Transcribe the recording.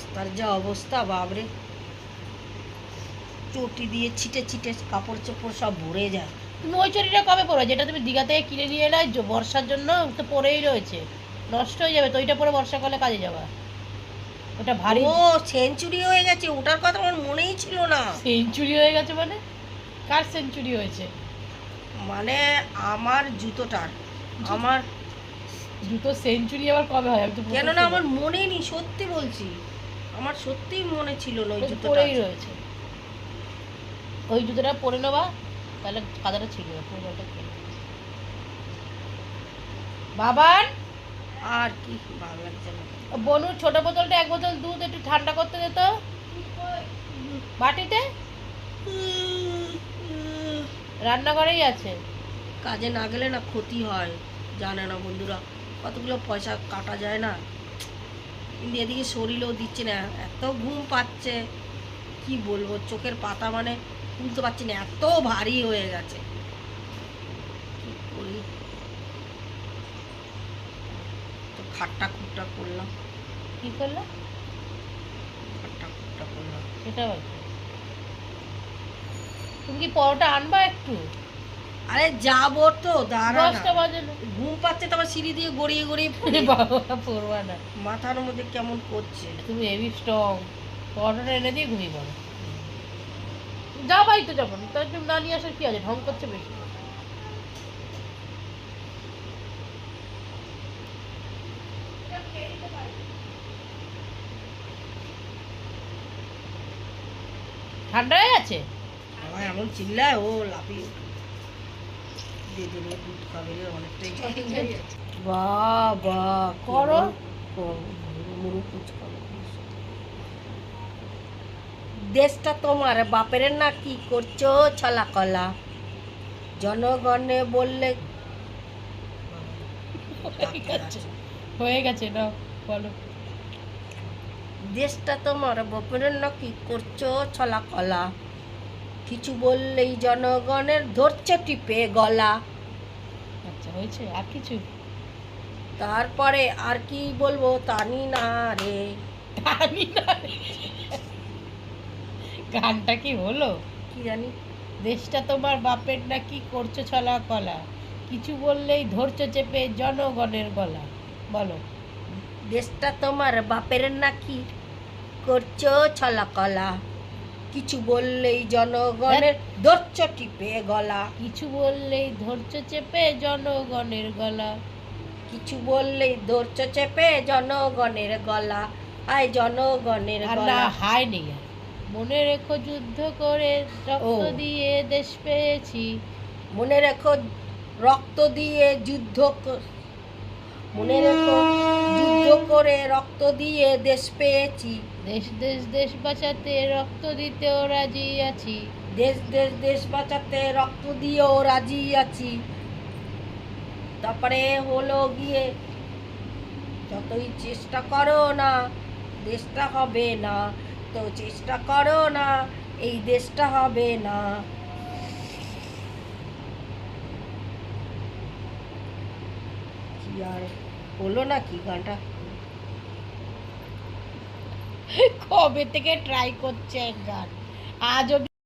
রাস্তার যা অবস্থা বাবরে, চটি দিয়ে ছিটে ছিটে কাপড় চোপড় সব ভরে যায়। তুমি ওই চটিটা কবে পরো যেটা তুমি দীঘা থেকে কিনে নিয়ে এলে বর্ষার জন্য? তো পরেই রয়েছে, নষ্ট হয়ে যাবে তো। ওইটা পরে বর্ষাকালে কাজে যাবা। ওটা ভারী। ও সেঞ্চুরি হয়ে গেছে, ওটার কথা আমার মনেই ছিল না। সেঞ্চুরি হয়ে গেছে মানে? কার সেঞ্চুরি হয়েছে? মানে আমার জুতোটার, আমার জুতো সেঞ্চুরি আবার কবে হয়? আমি তো কেননা আমার মনেই নেই, সত্যি বলছি, আমার সত্যিই মনে ছিল না ওই জুতোটা পরেই আছে। রয়েছে। ওই জুতোটা পরে নেবা, তাহলে কাদাটা ছিল না, পুরো জলটা খেয়ে নেবে। বাবার আর কি ভালো লাগছে না। বনুর ছোট বোতলটা 1 বোতল দুধ একটু ঠান্ডা করতে দে তো বাটিতে। রান্নাঘরেই আছে। কাজে না গেলে না ক্ষতি হয়, জানে না বন্ধুরা, কতগুলো পয়সা কাটা যায় না। কিন্তু এদিকে শরীরও দিচ্ছে না, এত ঘুম পাচ্ছে, কি বলবো, চোখের পাতা মানে তুলতে পারছি না, এত ভারী হয়ে গেছে। কি করি, তো খাট্টা খুট্টা করলাম। কি করলো? খাট্টা খুট্টা করলাম। সেটা আবার কি? তুমি কি পরোটা আনবা একটু? আরে যাবো তো, দাঁড়া না। 10টা বাজে না। ঘুম পাচ্ছে তো, আবার সিঁড়ি দিয়ে গড়িয়ে গড়িয়ে পড়ি। বাবা পড়বা না। মাথার মধ্যে কেমন করছে। তুমি হেভি স্ট্রং। পরোটাটা এনে দিয়ে ঘুমিয়ে পড়ো। যাবাই তো, যাবো না তার জন্য না নিয়ে আসার কি আছে? ঢং করছে বেশি। ঠান্ডা হয়ে গেছে। আমার এমন চিল্লায়, ও লাফিয়ে উঠে দিয়ে দিলে দুধ খাবে রে, অনেকটাই বাবা করো। মুরু ফুচকা। দেশটা তোমার বাপের না, কি করছো ছলা কলা, জনগণে বললে হয়ে গেছে না, বলো। দেশটা তোমার বাপের না, কি করছো ছলা কলা, কিছু বললেই জনগণের ধরছে টিপে গলা। আচ্ছা হয়েছে, আর কিছু? তারপরে আর কি বলবো জানি না রে। জানি না রে। গানটা কি হলো? কি জানি। দেশটা তোমার বাপের না, কি করছো ছলা কলা, কিছু বললেই ধরছো চেপে জনগণের গলা। বলো। দেশটা তোমার বাপের নাকি, করছো ছলা কলা, কিছু বললেই জনগণের ধরছ টিপে গলা। কিছু বললেই ধরছো চেপে জনগণের গলা। কিছু বললেই ধরছ চেপে জনগণের গলা, আয় জনগণের আর না, গলা। হাই নেই আর। মনে রেখো যুদ্ধ করে রক্ত দিয়ে দেশ পেয়েছি। মনে রেখো রক্ত দিয়ে যুদ্ধ মনে রেখো যুদ্ধ করে রক্ত দিয়ে দেশ পেয়েছি। দেশ দেশ দেশ বাঁচাতে রক্ত দিতেও রাজি আছি। দেশ দেশ দেশ বাঁচাতে রক্ত দিয়েও রাজি আছি। তারপরে হলো গিয়ে, যতই চেষ্টা করো না দেশটা হবে না, তো চেষ্টা করো না এই দেশটা হবে না। কি আর হলো না কি গানটা? কবে থেকে ট্রাই করছে এক গান, আজ